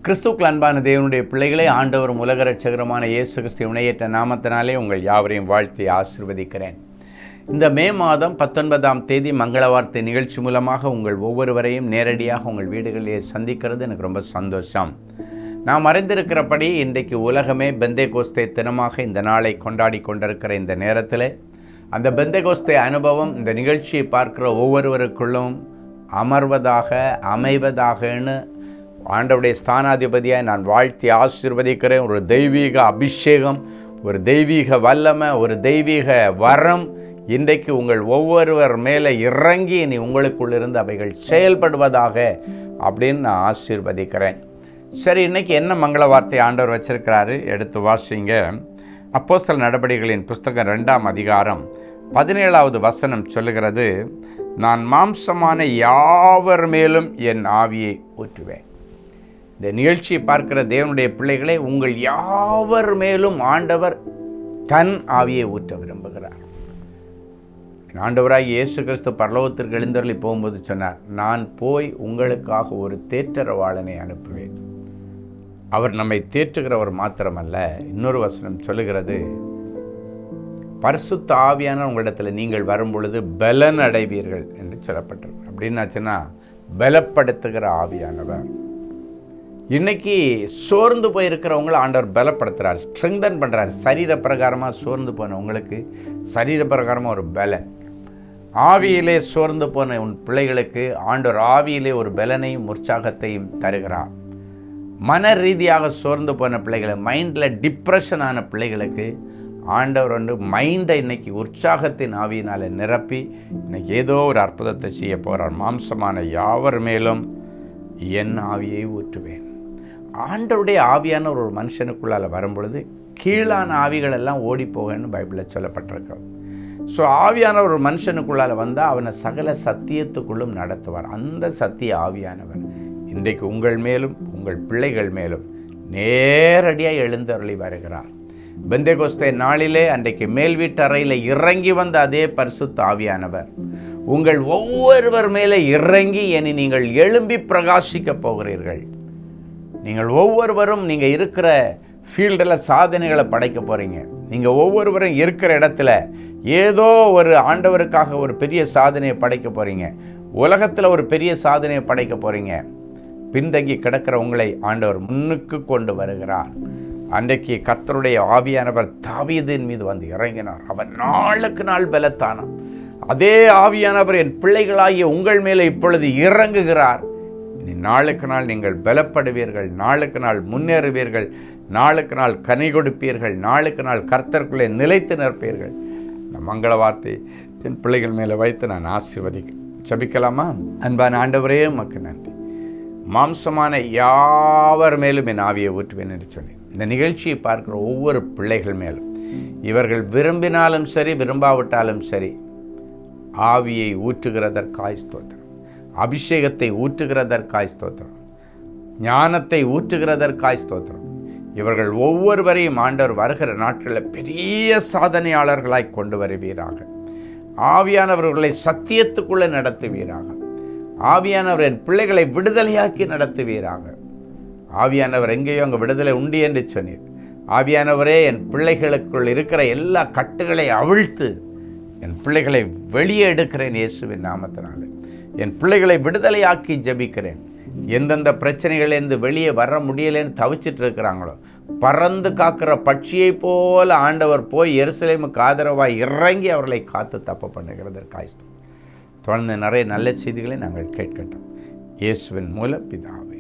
கிறிஸ்துவுக்கு அன்பான தேவனுடைய பிள்ளைகளே, ஆண்டவரும் உலக இரட்சகருமான இயேசு கிறிஸ்து இணையற்ற நாமத்தினாலே உங்கள் யாவரையும் வாழ்த்தி ஆசீர்வதிக்கிறேன். இந்த மே மாதம் 19ஆம் தேதி மங்கள வார்த்தை நிகழ்ச்சி மூலமாக உங்கள் ஒவ்வொருவரையும் நேரடியாக உங்கள் வீடுகளிலே சந்திக்கிறது எனக்கு ரொம்ப சந்தோஷம். நாம் அறிந்திருக்கிறபடி இன்றைக்கு உலகமே பெந்தேகோஸ்தே தினமாக இந்த நாளை கொண்டாடி கொண்டிருக்கிற இந்த நேரத்தில் அந்த பெந்தேகோஸ்தே அனுபவம் இந்த நிகழ்ச்சியை பார்க்கிற ஒவ்வொருவருக்குள்ளும் அமர்வதாக அமைவதாகன்னு ஆண்டவருடைய ஸ்தானாதிபதியாக நான் வாழ்த்தி ஆசீர்வதிக்கிறேன். ஒரு தெய்வீக அபிஷேகம், ஒரு தெய்வீக வல்லமை, ஒரு தெய்வீக வரம் இன்றைக்கு உங்கள் ஒவ்வொருவர் மேலே இறங்கி இனி உங்களுக்குள் இருந்து அவைகள் செயல்படுவதாக அப்படின்னு நான் ஆசீர்வதிக்கிறேன். சரி, இன்றைக்கி என்ன மங்கள வார்த்தை ஆண்டவர் வச்சிருக்கிறாரு எடுத்து வாசிங்க. அப்போஸ்தலர் நடபடிகளின் புஸ்தகம் 2ஆம் அதிகாரம் 17வது வசனம் சொல்லுகிறது, நான் மாம்சமான யாவர் மேலும் என் ஆவியை ஊற்றுவேன். இந்த நிகழ்ச்சியை பார்க்கிற தேவனுடைய பிள்ளைகளே, உங்கள் யாவர் மேலும் ஆண்டவர் தன் ஆவியை ஊற்ற விரும்புகிறார். ஆண்டவராக இயேசு கிறிஸ்து பரலோகத்திற்கு எழுந்தருளி போகும்போது சொன்னார், நான் போய் உங்களுக்காக ஒரு தேற்றரவாளனை அனுப்புவேன். அவர் நம்மை தேற்றுகிறவர் மாத்திரமல்ல, இன்னொரு வசனம் சொல்லுகிறது, பரிசுத்த ஆவியான உங்களிடத்தில் நீங்கள் வரும் பொழுது பலன் அடைவீர்கள் என்று சொல்லப்பட்டிருக்கு. அப்படின்னாச்சுன்னா பலப்படுத்துகிற ஆவியானவர். இன்னைக்கு சோர்ந்து போயிருக்கிறவங்கள ஆண்டவர் பலப்படுத்துகிறார், ஸ்ட்ரெங்தன் பண்ணுறார். சரீர பிரகாரமாக சோர்ந்து போனவங்களுக்கு சரீர பிரகாரமாக ஒரு பலன். ஆவியிலே சோர்ந்து போன உன் பிள்ளைகளுக்கு ஆண்டவர் ஆவியிலே ஒரு பலனையும் உற்சாகத்தையும் தருகிறார். மன ரீதியாக சோர்ந்து போன பிள்ளைகளை, மைண்டில் டிப்ரெஷன் ஆன பிள்ளைகளுக்கு ஆண்டவர் மைண்டை இன்னைக்கு உற்சாகத்தின் ஆவியினால் நிரப்பி இன்னைக்கு ஏதோ ஒரு அற்புதத்தை செய்ய போகிறார். மாம்சமான யாவர் மேலும் என் ஆவியை ஊற்றுவேன். ஆண்டவருடைய ஆவியான ஒரு மனுஷனுக்குள்ளால் வரும்பொழுது கீழான ஆவிகள் எல்லாம் ஓடி போகன்னு பைபிளில் சொல்லப்பட்டிருக்கிறது. ஸோ ஆவியான ஒரு மனுஷனுக்குள்ளால் வந்தால் அவனை சகல சத்தியத்துக்குள்ளும் நடத்துவார். அந்த சத்திய ஆவியானவர் இன்றைக்கு உங்கள் மேலும் உங்கள் பிள்ளைகள் மேலும் நேரடியாக எழுந்தருளி வருகிறார். பெந்தேகோஸ்தே நாளிலே அன்றைக்கு மேல் வீட்டறையில் இறங்கி வந்த அதே பரிசுத்த ஆவியானவர் உங்கள் ஒவ்வொருவர் மேலே இறங்கி இனி நீங்கள் எழும்பி பிரகாசிக்க போகிறீர்கள். நீங்கள் ஒவ்வொருவரும் நீங்கள் இருக்கிற ஃபீல்டில் சாதனைகளை படைக்க போகிறீங்க. நீங்கள் ஒவ்வொருவரும் இருக்கிற இடத்துல ஏதோ ஒரு ஆண்டவருக்காக ஒரு பெரிய சாதனையை படைக்க போகிறீங்க. உலகத்தில் ஒரு பெரிய சாதனையை படைக்க போகிறீங்க. பின்தங்கி கிடக்கிற உங்களை ஆண்டவர் முன்னுக்கு கொண்டு வருகிறார். அன்றைக்கு கர்த்தருடைய ஆவியானவர் தாவீதின் மீது வந்து இறங்கினார். அவர் நாளுக்கு நாள் பலத்தானார். அதே ஆவியானவர் என் பிள்ளைகளாகிய உங்கள் மேலே இப்பொழுது இறங்குகிறார். நாளுக்கு நாள் நீங்கள் பலப்படுவீர்கள், நாளுக்கு நாள் முன்னேறுவீர்கள், நாளுக்கு நாள் கனி கொடுப்பீர்கள், நாளுக்கு நாள் கர்த்தருக்குள்ளே நிலைத்து நிற்பீர்கள். இந்த மங்கள வார்த்தை என் பிள்ளைகள் மேலே வைத்து நான் ஆசீர்வதிக்கிறேன். ஜெபிக்கலாமா? அன்பான ஆண்டவரே, உமக்கு நன்றி. மாம்சமான யாவர் மேலும் என் ஆவியை ஊற்றுவேன் என்று சொன்னேன். இந்த நிகழ்ச்சியை பார்க்கிற ஒவ்வொரு பிள்ளைகள் மேலும் இவர்கள் விரும்பினாலும் சரி விரும்பாவிட்டாலும் சரி ஆவியை ஊற்றுகிறதற்காய் ஸ்தோத்திரம், அபிஷேகத்தை ஊற்றுகிறதற்காய் ஸ்தோத்திரம், ஞானத்தை ஊற்றுகிறதற்காய் ஸ்தோத்திரம். இவர்கள் ஒவ்வொருவரையும் ஆண்டவர் வருகிற நாட்களில் பெரிய சாதனையாளர்களாய் கொண்டு வருவீராக. ஆவியானவர்களை சத்தியத்துக்குள்ளே நடத்துவீராக. ஆவியானவர் என் பிள்ளைகளை விடுதலையாக்கி நடத்துவீராக. ஆவியானவர் எங்கேயோ அங்கே விடுதலை உண்டு என்று சொன்னீர். ஆவியானவரே, என் பிள்ளைகளுக்குள் இருக்கிற எல்லா கட்டுகளை அவிழ்த்து என் பிள்ளைகளை வெளியே எடுக்கிறேன் இயேசுவின் நாமத்தினாலே. என் பிள்ளைகளை விடுதலையாக்கி ஜெபிக்கிறேன். எந்தெந்த பிரச்சனைகளிலிருந்து வெளியே வர முடியலைன்னு தவிச்சிட்டு இருக்கிறாங்களோ, பறந்து காக்கிற பட்சியை போல ஆண்டவர் போய் எருசலேமுக்கு ஆதரவாய் இறங்கி அவர்களை காத்து தப்ப பண்ணுகிறதற்காய் தொடர்ந்து நிறைய நல்ல செய்திகளை நாங்கள் கேட்கட்டும். இயேசுவின் மூலம் பிதாவே.